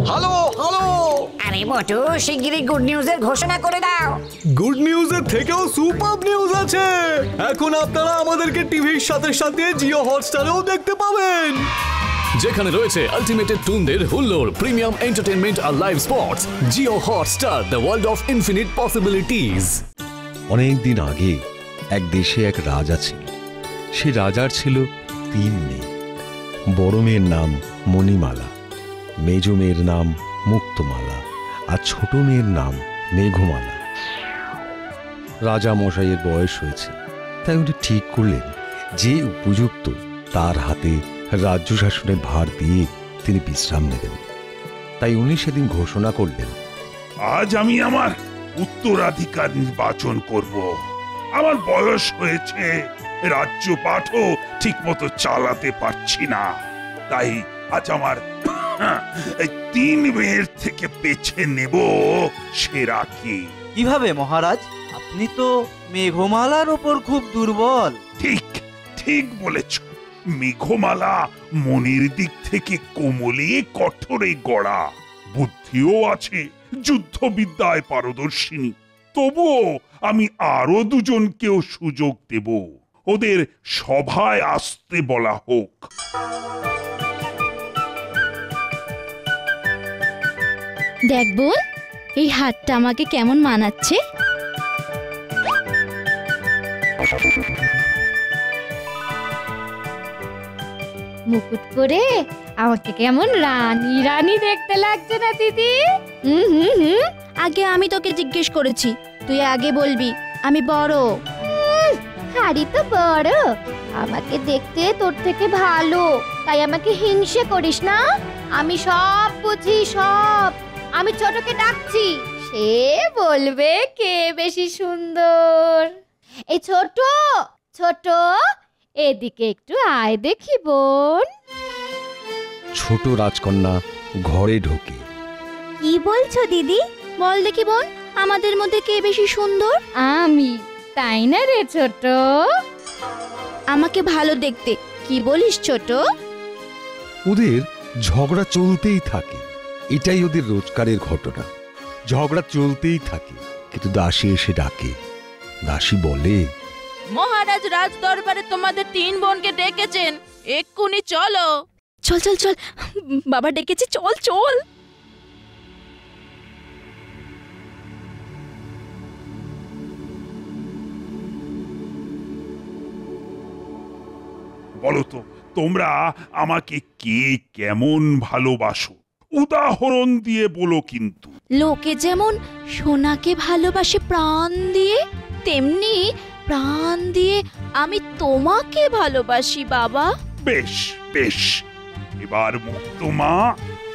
Hello hello, আরে মোটু শিগগিরই good নিউজের ঘোষণা করে দাও। গুড নিউজের থেকেও সুপার নিউজ আছে। এখন আপনারা আমাদেরকে টিভির সাথে সাথে জিও হটস্টারেও দেখতে পাবেন, যেখানে রয়েছে আলটিমেটেড টুনদের হুল্লোর, প্রিমিয়াম এন্টারটেইনমেন্ট আর live sports. Jio Hotstar, the world of infinite possibilities. অনেক দিন আগে এক দেশে এক রাজা ছিল। সে রাজার ছিল 3 মেয়ে। বড় মেয়ের নাম মণিমালা, মেজ মেয়ের নাম মুক্তমালা আর ছোট মেয়ের নাম মেঘমালা। রাজা মশাইয়ের বয়স হয়েছে, তাই উনি ঠিক করলেন যে উপযুক্ত তার হাতে রাজ্য শাসনের ভার দিয়ে তিনি বিশ্রাম নেবেন। তাই উনি সেদিন ঘোষণা করলেন, আজ আমি আমার উত্তরাধিকার নির্বাচন করব। আমার বয়স হয়েছে, রাজ্যপাটও ঠিক মতো চালাতে পারছি না, তাই আজ আমার এই 3 মেয়ের থেকে বেছে নেব সেরাকে। কিভাবে মহারাজ? আপনি তো মেঘমালার ওপর খুব দুর্বল। ঠিক ঠিক বলেছ। মেঘমালা মনের দিক থেকে কোমলে কঠোরে গড়া, বুদ্ধিও আছে, যুদ্ধবিদ্যায় পারদর্শিনী। তবুও আমি আরো 2 জনকেও সুযোগ দেব, ওদের সভায় আসতে বলা হোক। দেখ বোন, এই হাতটা আমাকে কেমন মানাচ্ছে। মুকুট পরে আমাকে কেমন রানী রানী দেখতে লাগছে না দিদি? আগে আমি তোকে জিজ্ঞেস করেছি, তুই আগে বলবি। আমি বড়। হাড়ি তো বড়, আমাকে দেখতে তোর থেকে ভালো, তাই আমাকে হিংসে করিস না। আমি সব বুঝি, সব। আমি ছোটকে ডাকছি, সে বলবে কে বেশি সুন্দর। এই ছোট ছোট, এদিকে একটু আয় দেখি বোন। ছোট রাজকন্যা ঘরে ঢোকে। কি বলছো দিদি? বল দেখি বোন, আমাদের মধ্যে কে বেশি সুন্দর? আমি, তাই না রে ছোট? আমাকে ভালো দেখতে, কি বলিস ছোট? ওদের ঝগড়া চলতেই থাকে, এটাই ওদের রোজকারের ঘটনা। ঝগড়া চলতেই থাকে, কিন্তু দাসী এসে ডাকে। দাসী বলে, মহারাজ রাজ দরবারে তোমাদের 3 বোনকে ডেকেছেন, এক্ষুনি চলো। চল চল চল, বাবা ডেকেছে, চল চল। বলো তো, তোমরা আমাকে কে কেমন ভালোবাসো? উদাহরণ দিয়ে বলো কিন্তু। লোকে যেমন সোনাকে ভালোবাসে প্রাণ দিয়ে, তেমনি প্রাণ দিয়ে আমি তোমাকে ভালোবাসি বাবা। বেশ বেশ, এবার মুক্তমা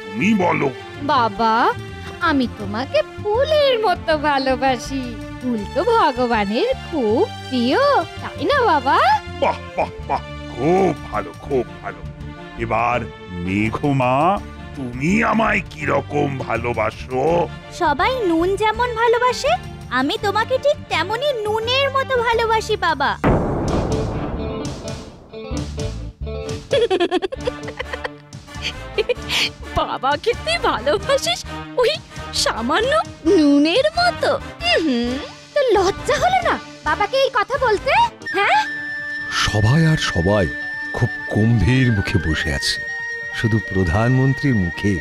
তুমি বলো। বাবা, আমি তোমাকে ফুলের মতো ভালোবাসি। ফুল তো ভগবানের খুব প্রিয়, তাই না বাবা? বাহ বাহ বাহ, খুব ভালো খুব ভালো। এবার মেঘমা, তুমি আমায় কি রকম ভালোবাসো? সবাই নুন যেমন ভালোবাসে, আমি তোমাকে ঠিক তেমনি নুনের মতো ভালোবাসি বাবা। বাবাকে তুই ভালোবাসিস ওই সামান্য নুনের মতো? তো লজ্জা হলো না বাবাকে এই কথা বলতে? হ্যাঁ, সবাই আর সবাই খুব গম্ভীর মুখে বসে আছে, শুধু প্রধানমন্ত্রীর মুখে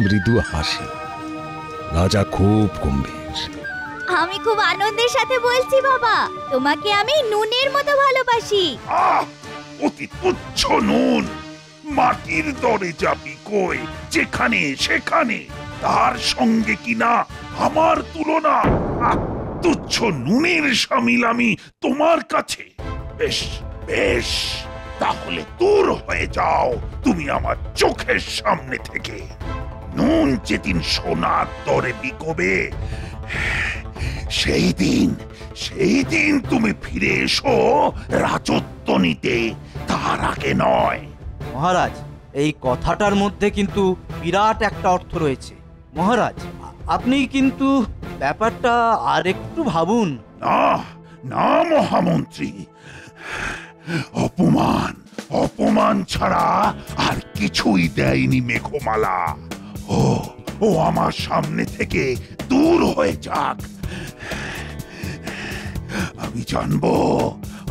মৃদু হাসি। রাজা খুব গম্ভীর। আমি খুব আনন্দের সাথে বলছি বাবা, তোমাকে আমি নুনের মতো ভালোবাসি। আহ, অতি তুচ্ছ নুন, মাটির দরে যাবি কই যেখানে সেখানে, তার সঙ্গে কিনা আমার তুলনা? তুচ্ছ নুনের সামিল আমি তোমার কাছে? বেশ বেশ, তাহলে দূর হয়ে যাও তুমি আমার চোখের সামনে থেকে। নুন যেদিন সোনার দরে বিকবে, সেই দিন তুমি ফিরে এসো রাজত্ব নিতে, তার আগে নয়। মহারাজ, এই কথাটার মধ্যে কিন্তু বিরাট একটা অর্থ রয়েছে। মহারাজ, আপনি কিন্তু ব্যাপারটা আর একটু ভাবুন। না না মহামন্ত্রী, অপমান ছাড়া আর কিছুই দেয়নি মেঘমালা। ও ও আমার সামনে থেকে দূর হয়ে যাক। আমি জানবো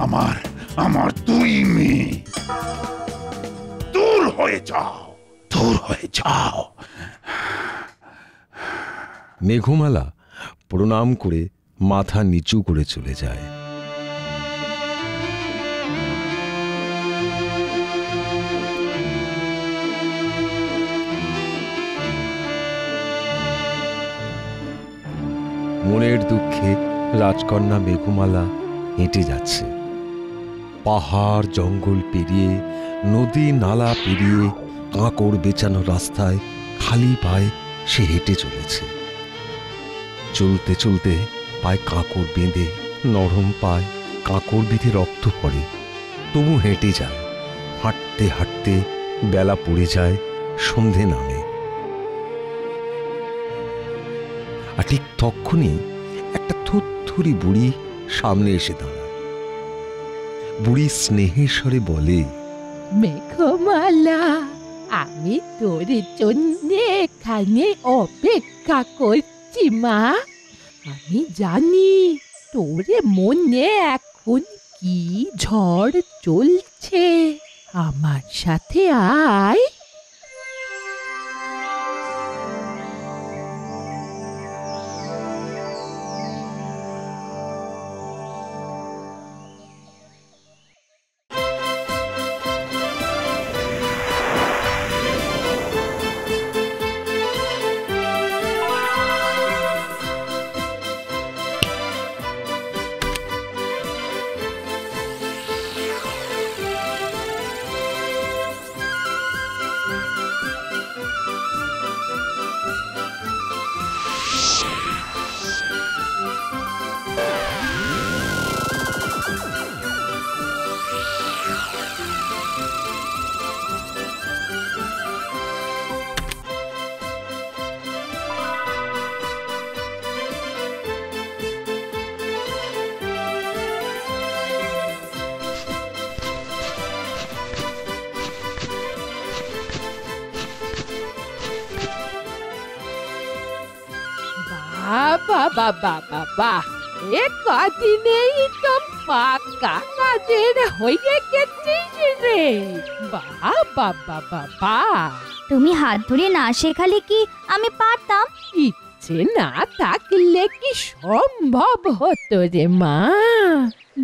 আমার আমার দুই মেয়ে। দূর হয়ে যাও, দূর হয়ে যাও। মেঘমালা প্রণাম করে মাথা নিচু করে চলে যায়। মনের দুঃখে রাজকন্যা মেঘমালা হেঁটে যাচ্ছে। পাহাড় জঙ্গল পেরিয়ে, নদী নালা পেরিয়ে, কাঁকড় বেচানো রাস্তায় খালি পায়ে সে হেঁটে চলেছে। চলতে চলতে পায়ে কাঁকড় বেঁধে, নরম পায়ে কাঁকড় বিঁধে রক্ত পড়ে, তবু হেঁটে যায়। হাঁটতে হাঁটতে বেলা পড়ে যায়, সন্ধে নামে। আর ঠিক তক্ষুনি একটা থুরথুরি বুড়ি সামনে এসে দাঁড়ায়। বুড়ি স্নেহের স্বরে বলে, মেঘমালা, আমি তোর জন্য এখানে অপেক্ষা করছি মা। আমি জানি তোর মনে এখন কি ঝড় চলছে। আমার সাথে আয়। বাবা বাবা বাবা, এ কদিনেই তো পাকা কাজের হয়ে গেছিস রে। বাবা বাবা বা, তুমি হাত ধরে না শেখালে কি আমি পারতাম? ইচ্ছে না থাকলে কি সম্ভব হতো রে মা?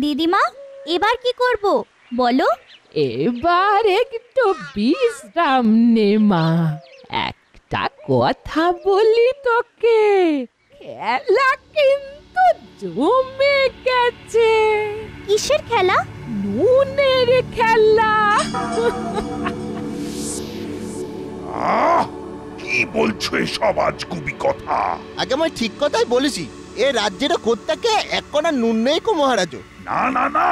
দিদিমা, এবার কি করব বলো? এবার একটু বিশ্রাম নে মা। একটা কথা বলি তোকে, খেলা কিন্তু জমে গেছে। কিসের খেলা? নুনের খেলা। কি বলছো এসব আজগুবি কথা? আগে আমি ঠিক কথাই বলেছি। এ রাজ্যের কর্তাকে এক কণা নুন নেই কো মহারাজ। না না না,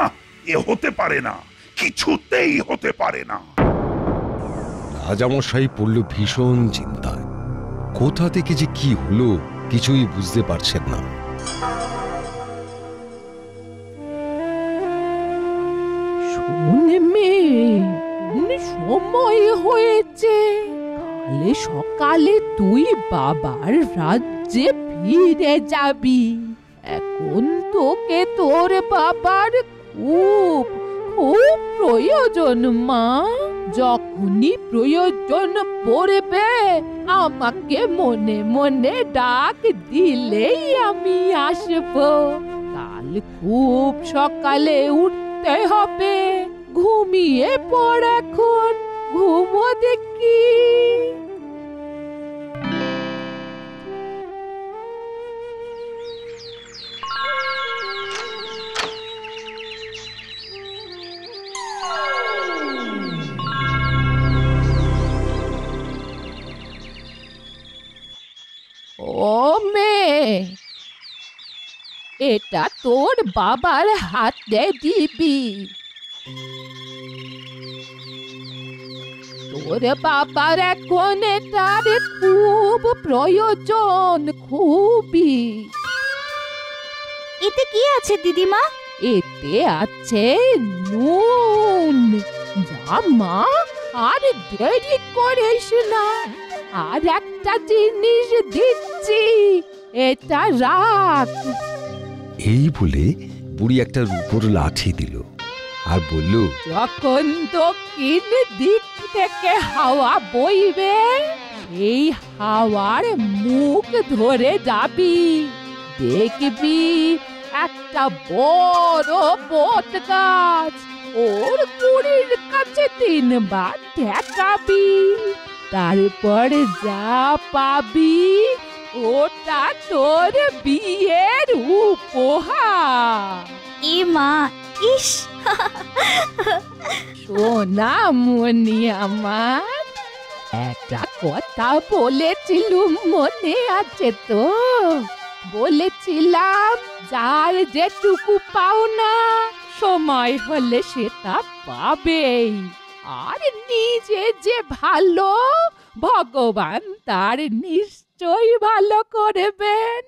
এ হতে পারে না, কিছুতেই হতে পারে না। রাজামশাই পড়ল ভীষণ চিন্তায়। কোথা থেকে যে কি হলো কিছুই বুঝতে পারছেন না। শোন মেয়ে, সময় হয়েছে। কালে সকালে তুই বাবার রাজ্যে ফিরে যাবি। এখন তোকে তোর বাবার খুব খুব প্রয়োজন মা। যখনই প্রয়োজন পড়বে আমাকে মনে মনে ডাক দিলেই আমি আসব। কাল খুব সকালে উঠতে হবে। ঘুমিয়ে পড় এখন, ঘুমো দেখি। ও মেয়ে, এটা তোর বাবার হাতে দিবি। তোর বাবার এখন এটার খুব প্রয়োজন, খুবই। এতে কি আছে দিদিমা? এতে আছে নুন। যা মা, আর দেরি করিস না। আর একটা জিনিস দিচ্ছি, এটা রাখ। এই বলে বুড়ি একটা রূপোর লাঠি দিল আর বলল, যখন দক্ষিণ দিক থেকে হাওয়া বইবে, এই হাওয়ার মুখ ধরে যাবি, দেখবি একটা বড় বট গাছ, ওর গুড়ির কাছে 3 বার ঠেকাবি, তারপর যা পাবি ওটা তোর বিয়ের উপহার। এ মা, ইস! সোনা মনি আমার, একটা কথা বলেছিলুম মনে আছে তো? বলেছিলাম যার যেটুকু পাওনা সময় হলে সেটা পাবেই, আর নিজে যে ভালো ভগবান তার নিশ্চয়ই ভালো করবেন।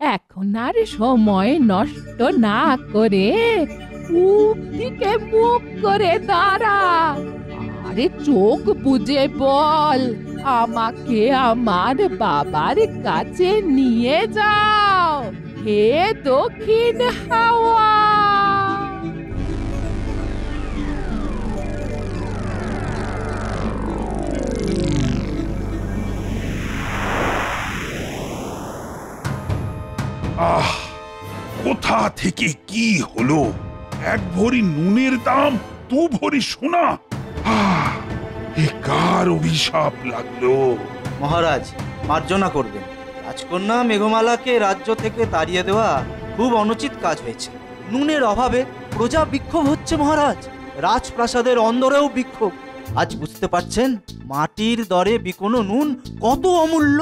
এখন আর সময় নষ্ট না করে পূব দিকে মুখ করে দাঁড়া, আরে চোখ বুজে বল, আমাকে আমার বাবার কাছে নিয়ে যাও, হে দক্ষিণ হাওয়া। আহ, কোথা থেকে কি হলো? 1 ভরি নুনের দাম 2 ভরি সোনা। এ কার অভিশাপ লাগলো? মহারাজ, মার্জনা করবেন। রাজকন্যা মেঘমালাকে রাজ্য থেকে তাড়িয়ে দেওয়া খুব অনুচিত কাজ হয়েছে। নুনের অভাবে প্রজা বিক্ষোভ হচ্ছে মহারাজ, রাজপ্রাসাদের অন্দরেও বিক্ষোভ। আজ বুঝতে পারছেন মাটির দরে বিকোনো নুন কত অমূল্য।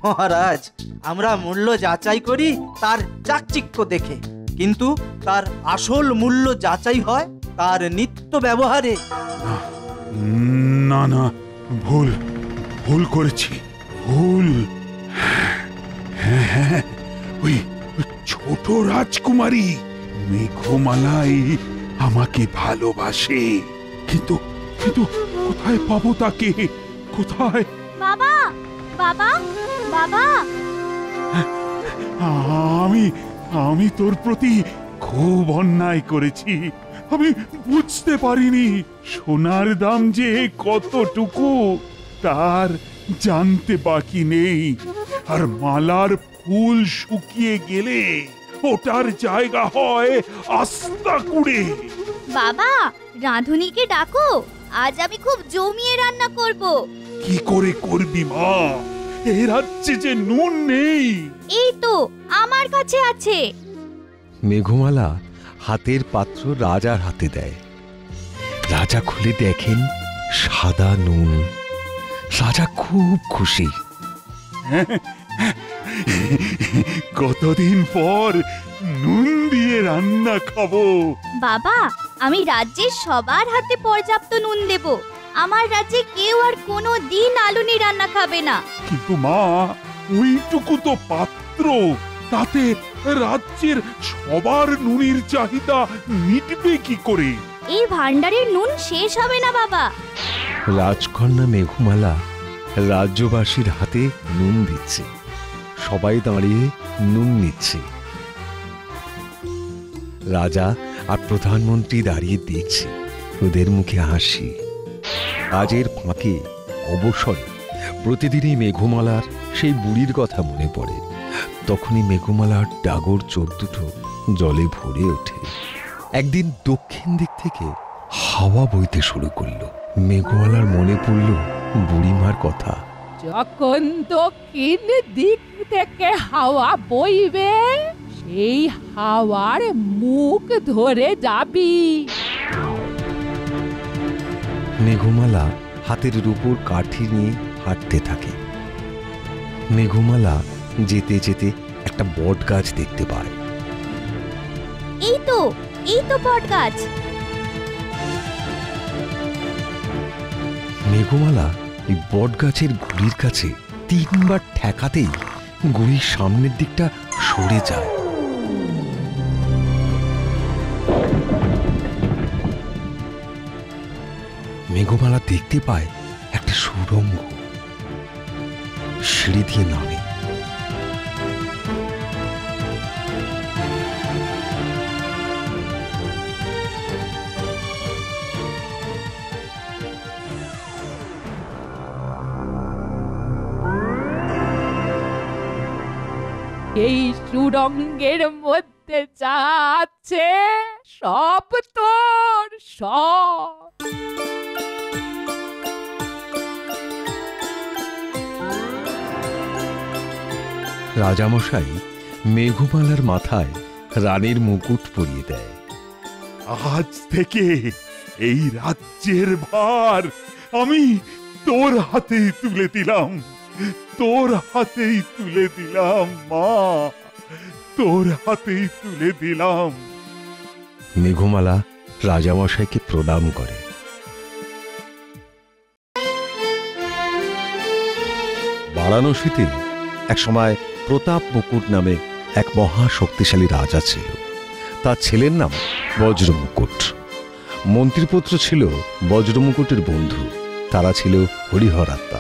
মহারাজ, আমরা মূল্য যাচাই করি তার চাকচিক্য দেখে, কিন্তু তার আসল মূল্য যাচাই হয় তার নিত্য ব্যবহারে। না না, ভুল ভুল করেছি, ভুল। হ্যাঁ, ওই ছোট রাজকুমারী মেঘমালাই আমাকে ভালোবাসে, কিন্তু কিন্তু কোথায় পাবো তাকে? কোথায়? বাবা, বাবা, বাবা! আমি তোর প্রতি খুব অন্যায় করেছি। আমি বুঝতে পারিনি সোনার দাম যে কতটুকু তার জানতে বাকি নেই। আর মালার ফুল শুকিয়ে গেলে ওটার জায়গা হয় আস্তা কুড়ে। বাবা, রাঁধুনিকে ডাকো, আজ আমি খুব জমিয়ে রান্না করব। কি করে করবি মা? এই রাজ্যে যে নুন নেই। এই তো আমার কাছে আছে। মেঘমালা হাতের পাত্র রাজার হাতে দেয়। রাজা খুলে দেখেন সাদা নুন। রাজা খুব খুশি। কতদিন পর নুন দিয়ে রান্না খাবো। বাবা, আমি রাজ্যের সবার হাতে পর্যাপ্ত নুন দেব। আমার রাজ্যে কেউ আর কোনো দিন আলুনি রান্না খাবে না। কিন্তু মা, ওইটুকু তো পাত্র, তাতে রাজ্যের সবার নুনের চাহিদা মিটবে কি করে? এই ভান্ডারের নুন শেষ হবে না বাবা। রাজকন্যা মেঘমালা রাজ্যবাসীর হাতে নুন দিচ্ছে। সবাই দাঁড়িয়ে নুন নিচ্ছে। রাজা আর প্রধানমন্ত্রী দাঁড়িয়ে দেখছে, ওদের মুখে হাসি। কাজের ফাঁকে অবসরে প্রতিদিনই মেঘমালার সেই বুড়ির কথা মনে পড়ে। তখনই মেঘমালার ডাগর চোখ দুটো জলে ভরে ওঠে। একদিন দক্ষিণ দিক থেকে হাওয়া বইতে শুরু করলো। মেঘমালার মনে পড়ল বুড়িমার কথা। যখন দক্ষিণ দিক থেকে হাওয়া বইবে, সেই হাওয়ার মুখ ধরে যাবি। মেঘমালা হাতের রূপোর কাঠি নিয়ে হাঁটতে থাকে। মেঘমালা যেতে যেতে একটা বট গাছ দেখতে পায়। এই তো বট গাছ। মেঘমালা এই বট গাছের গুড়ির কাছে 3 বার ঠেকাতেই গুড়ির সামনের দিকটা সরে যায়। মেঘমালা দেখতে পায় একটা সুড়ঙ্গ। সিঁড়ি দিয়ে নামে। এই সুড়ঙ্গের মধ্যে যা আছে সব তোর, সব। রাজামশাই মেঘমালার মাথায় রানীর মুকুট পরিয়ে দেয়। আজ থেকে এই রাজ্যের ভার আমি তোর হাতেই তুলে দিলাম, তোর হাতেই তুলে দিলাম মা, তোর হাতেই তুলে দিলাম। মেঘমালা রাজামশাইকে প্রণাম করে। বারাণসীতে এক সময় প্রতাপ মুকুট নামে এক মহা শক্তিশালী রাজা ছিল। তার ছেলের নাম বজ্রমুকুট। মন্ত্রীপুত্র ছিল বজ্রমুকুটের বন্ধু, তারা ছিল হরিহর আত্মা।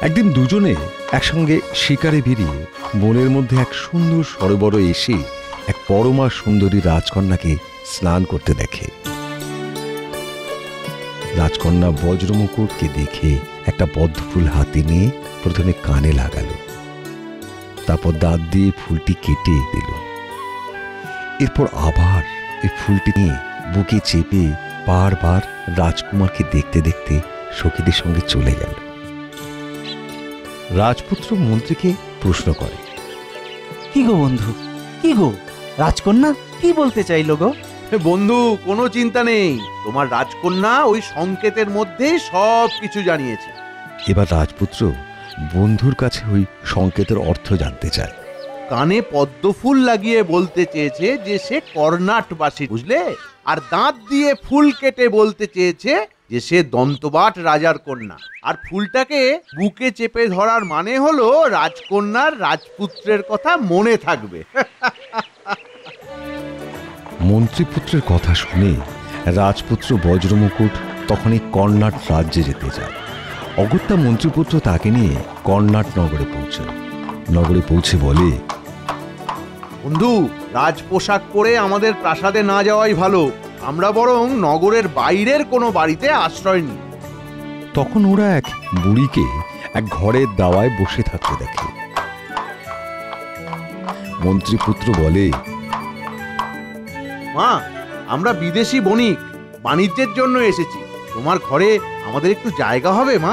একদিন দুজনে একসঙ্গে শিকারে বেরিয়ে বনের মধ্যে এক সুন্দর সরোবরে এসে এক পরমা সুন্দরী রাজকন্যাকে স্নান করতে দেখে। রাজকন্যা বজ্রমুকুটকে দেখে একটা পদ্মফুল হাতে নিয়ে প্রথমে কানে লাগালো, তারপর দাঁত দিয়ে ফুলটি কেটে দিল। এরপর আবার এই ফুলটি নিয়ে বুকে চেপে বারবার রাজকুমারকে দেখতে দেখতে সখীদের সঙ্গে চলে গেল। রাজপুত্র মন্ত্রীকে প্রশ্ন করে, কি গো বন্ধু, কি গো রাজকন্যা কি বলতে চাইলো গো? বন্ধু, কোনো চিন্তা নেই, তোমার রাজকন্যা ওই সংকেতের মধ্যেই সব কিছু জানিয়েছে। এবার রাজপুত্র বন্ধুর কাছে ওই সংকেতের অর্থ জানতে চায়। কানে পদ্মফুল লাগিয়ে বলতে চেয়েছে যে সে কর্ণাটবাসী, বুঝলে? আর দাঁত দিয়ে ফুল কেটে বলতে চেয়েছে যে সে দন্তবাট রাজার কন্যা। আর ফুলটাকে বুকে চেপে ধরার মানে হলো রাজকন্যার রাজপুত্রের কথা মনে থাকবে। মন্ত্রীপুত্রের কথা শুনে রাজপুত্র বজ্রমুকুট তখনই কর্ণাট রাজ্যে যেতে চায়। অগত্যা মন্ত্রীপুত্র তাকে নিয়ে কর্ণাট নগরে পৌঁছায়। নগরে পৌঁছে বলে, বন্ধু, রাজ পোশাক পরে আমাদের প্রাসাদে না যাওয়াই ভালো, আমরা বরং নগরের বাইরের কোনো বাড়িতে আশ্রয় নিই। তখন ওরা এক বুড়িকে এক ঘরের দাওয়ায় বসে থাকতে দেখে। মন্ত্রীপুত্র বলে, মা, আমরা বিদেশি বণিক, বাণিজ্যের জন্য এসেছি, তোমার ঘরে আমাদের একটু জায়গা হবে মা?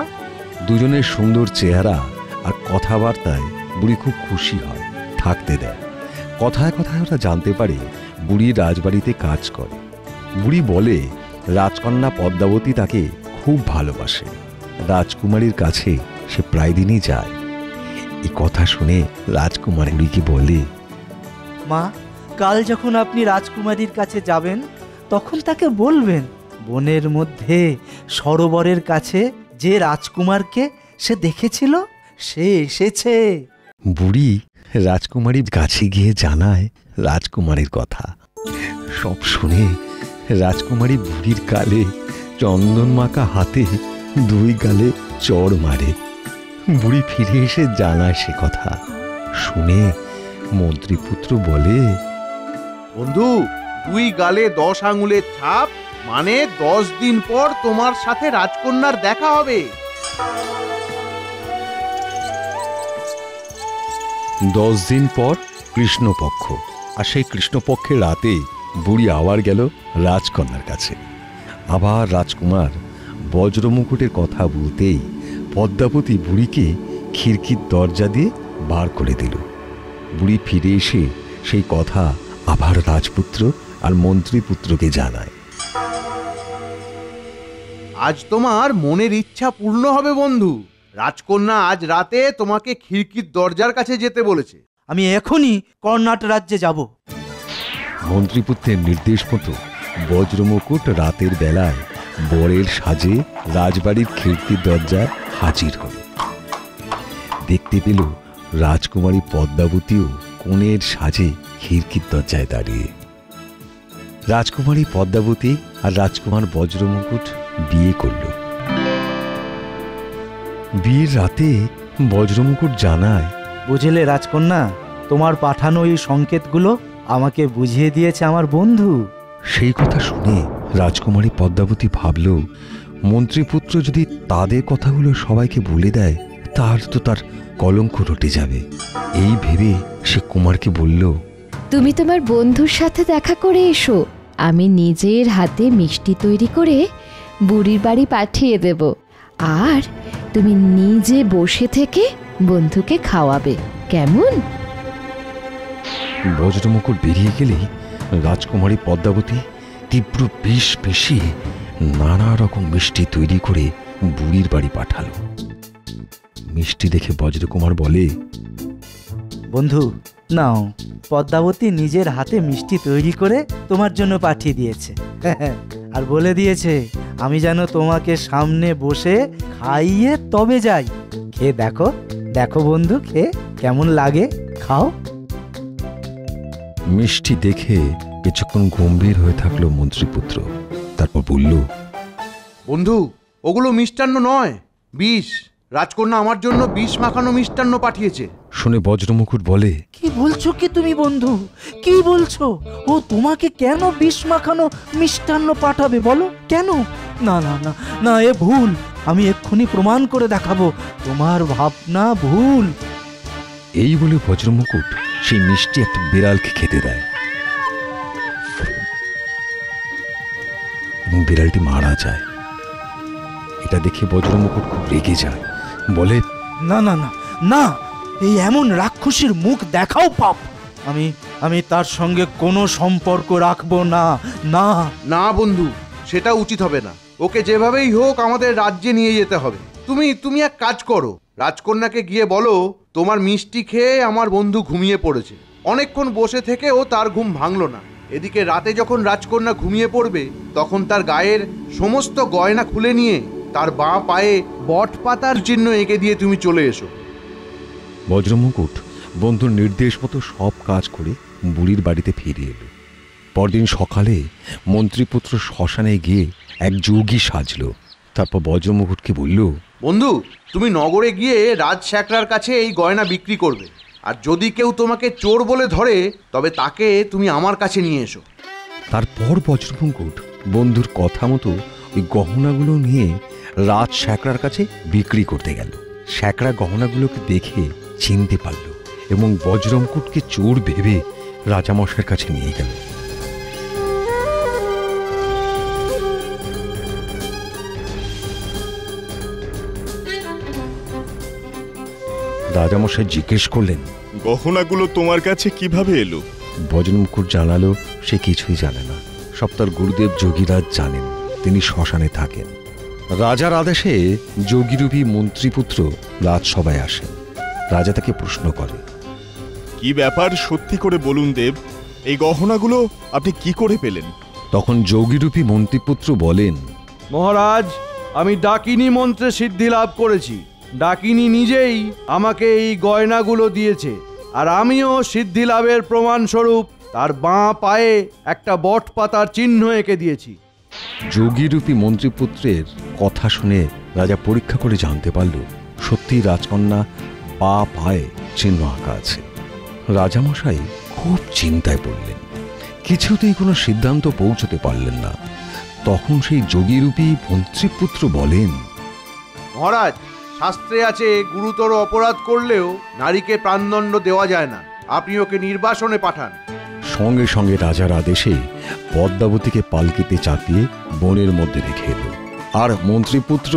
দুজনের সুন্দর চেহারা আর কথাবার্তায় বুড়ি খুব খুশি হয়, থাকতে দেয়। কথায় কথায় ওরা জানতে পারে বুড়ি রাজবাড়িতে কাজ করে। বুড়ি বলে রাজকন্যা পদ্মাবতী তাকে খুব ভালোবাসে, রাজকুমারীর কাছে সে প্রায় দিনই যায়। এই কথা শুনে রাজকুমার বুড়িকে বলে, মা, কাল যখন আপনি রাজকুমারীর কাছে যাবেন তখন তাকে বলবেন বনের মধ্যে সরোবরের কাছে যে রাজকুমারকে সে দেখেছিল সে এসেছে। বুড়ি রাজকুমারীর কাছে গিয়ে জানায় রাজকুমারীর কথা। সব শুনে রাজকুমারী বুড়ির গালে চন্দন মাখা হাতে দুই গালে চড় মারে। বুড়ি ফিরে এসে জানায় সে কথা। শুনে মন্ত্রীপুত্র বলে, বন্ধু, দুই গালে 10 আঙুলের ছাপ, মানে 10 দিন পর তোমার সাথে রাজকন্যার দেখা হবে। 10 দিন পর কৃষ্ণপক্ষ, আর সেই কৃষ্ণপক্ষের রাতে বুড়ি আবার গেল রাজকন্যার কাছে। আবার রাজকুমার বজ্রমুকুটের কথা বলতেই পদ্মাবতী বুড়িকে খিড়কির দরজা দিয়ে বার করে দিল। বুড়ি ফিরে এসে সেই কথা আবার রাজপুত্র আর মন্ত্রীপুত্রকে জানায়। আজ তোমার মনের ইচ্ছা পূর্ণ হবে বন্ধু, রাজকন্যা আজ রাতে তোমাকে খিড়কির দরজার কাছে যেতে বলেছে। আমি এখনই কর্ণাট রাজ্যে যাব। মন্ত্রীপুত্রের নির্দেশ মতো বজ্রমুকুট রাতের বেলায় বরের সাজে রাজবাড়ির খিড়কির দরজায় হাজির হল। দেখতে পেল রাজকুমারী পদ্মাবতীও কনের সাজে খিড়কির দরজায় দাঁড়িয়ে। রাজকুমারী পদ্মাবতী আর রাজকুমার বজ্রমুকুট বিয়ে করল। বিয়ের রাতে বজ্রমুকুট জানায়, বুঝলে রাজকন্যা, তোমার পাঠানো এই সংকেতগুলো আমাকে বুঝিয়ে দিয়েছে আমার বন্ধু। সেই কথা শুনে রাজকুমারী পদ্মাবতী ভাবল, মন্ত্রীপুত্র যদি তাদের কথাগুলো সবাইকে বলে দেয় তার তো তার কলঙ্ক রটে যাবে। এই ভেবে সে কুমারকে বলল, তুমি তোমার বন্ধুর সাথে দেখা করে এসো, আমি নিজের হাতে মিষ্টি তৈরি করে বুড়ির বাড়ি পাঠিয়ে দেব, আর তুমি নিজে বসে থেকে বন্ধুকে খাওয়াবে, কেমন? বজ্রমুকুট বেরিয়ে গেলেই রাজকুমারী পদ্মাবতী তীব্র বিষ মিশিয়ে নানা রকম মিষ্টি তৈরি করে বুড়ির বাড়ি পাঠালো। মিষ্টি দেখে বজ্রকুমার বলে, বন্ধু নাও, পদ্মাবতী নিজের হাতে মিষ্টি তৈরি করে তোমার জন্য পাঠিয়ে দিয়েছে, আর বলে দিয়েছে আমি যেন তোমাকে সামনে বসে খাইয়ে তবে যাই। খেয়ে দেখো, দেখো বন্ধু, খেয়ে কেমন লাগে, খাও। মিষ্টি দেখে কিছুক্ষণ গম্ভীর হয়ে থাকলো মন্ত্রীপুত্র, তারপর বলল, বন্ধু, ওগুলো মিষ্টান্ন নয়, বিষ। রাজকন্যা আমার জন্য বিষ মাখানো মিষ্টান্ন পাঠিয়েছে। শুনে বজ্রমুকুট বলে, কি বলছো কি তুমি বন্ধু, কি বলছো? ও তোমাকে কেন বিষ মাখানো মিষ্টান্ন পাঠাবে বলো, কেন? না না না না, এ ভুল। আমি এক্ষুনি প্রমাণ করে দেখাবো তোমার ভাবনা ভুল। এই বলে বজ্রমুকুট সেই মিষ্টি একটা বিড়ালকে খেতে দেয় এবং বিড়ালটি মারা যায়। এটা দেখে বজ্রমুকুট খুব রেগে যায়, বলে, না না না না, এই এমন রাক্ষসীর মুখ দেখাও পাপ। আমি তার সঙ্গে কোনো সম্পর্ক রাখবো না। না না বন্ধু, সেটা উচিত হবে না। ওকে যেভাবেই হোক আমাদের রাজ্যে নিয়ে যেতে হবে। তুমি এক কাজ করো, রাজকন্যাকে গিয়ে বলো তোমার মিষ্টি খেয়ে আমার বন্ধু ঘুমিয়ে পড়েছে। অনেকক্ষণ বসে থেকে ও তার ঘুম ভাঙলো না। এদিকে রাতে যখন রাজকন্যা ঘুমিয়ে পড়বে তখন তার গায়ের সমস্ত গয়না খুলে নিয়ে তার বাঁ পায়ে বট পাতার চিহ্ন এঁকে দিয়ে তুমি চলে এসো। বজ্রমুকুট বন্ধুর নির্দেশ মতো সব কাজ করে বুড়ির বাড়িতে ফিরে এলো। পরদিন সকালে মন্ত্রীপুত্র শ্মশানে গিয়ে এক যোগী সাজলো। তারপর বজ্রমুকুটকে বলল, বন্ধু, তুমি নগরে গিয়ে রাজ শ্যাকরার কাছে এই গয়না বিক্রি করবে, আর যদি কেউ তোমাকে চোর বলে ধরে তবে তাকে তুমি আমার কাছে নিয়ে এসো। তারপর বজ্রমুকুট বন্ধুর কথা মতো ওই গহনাগুলো নিয়ে রাজ শ্যাকরার কাছে বিক্রি করতে গেল। শ্যাকরা গহনাগুলোকে দেখে চিনতে পারল এবং বজ্রমুকুটকে চোর ভেবে রাজামশাইয়ের কাছে নিয়ে গেল। রাজামশাই জিজ্ঞেস করলেন, গহনাগুলো তোমার কাছে কিভাবে এলো? বজ্রমুকুট জানালো সে কিছুই জানে না, সব তার গুরুদেব যোগীরাজ জানেন, তিনি শ্মশানে থাকেন। রাজার আদেশে যোগীরূপী মন্ত্রীপুত্র রাজসভায় আসেন। রাজা তাকে প্রশ্ন করে, কি ব্যাপার, সত্যি করে বলুন দেব, এই গহনাগুলো আপনি কি করে পেলেন? তখন যোগীরূপী মন্ত্রীপুত্র বলেন, মহারাজ, আমি ডাকিনী মন্ত্রে সিদ্ধি লাভ করেছি। ডাকিনী নিজেই আমাকে এই গয়নাগুলো দিয়েছে, আর আমিও সিদ্ধি লাভের প্রমাণস্বরূপ তার বাঁ পায়ে একটা বট পাতার চিহ্ন এঁকে দিয়েছি। যোগীরূপী মন্ত্রীপুত্রের কথা শুনে রাজা পরীক্ষা করে জানতে পারল সত্যি রাজকন্যা বাঁ পায়ে চিহ্ন আঁকা আছে। রাজামশাই খুব চিন্তায় পড়লেন, কিছুতেই কোনো সিদ্ধান্ত পৌঁছতে পারলেন না। তখন সেই যোগীরূপী মন্ত্রীপুত্র বলেন, মহারাজ, শাস্ত্রে আছে গুরুতর অপরাধ করলেও নারীকে প্রাণদণ্ড দেওয়া যায় না, আপনি ওকে নির্বাসনে পাঠান। সঙ্গে সঙ্গে রাজার আদেশে পদ্মাবতীকে পালকিতে চাপিয়ে বনের মধ্যে রেখে এলো। আর মন্ত্রীপুত্র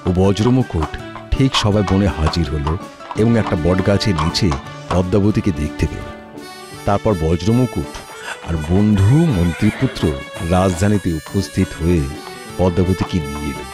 ও বজ্রমুকুট ঠিক সবাই বনে হাজির হলো এবং একটা বটগাছের নিচে পদ্মাবতীকে দেখতে পেল। তারপর বজ্রমুকুট আর বন্ধু মন্ত্রীপুত্র রাজধানীতে উপস্থিত হয়ে পদ্মাবতীকে নিয়ে এলো।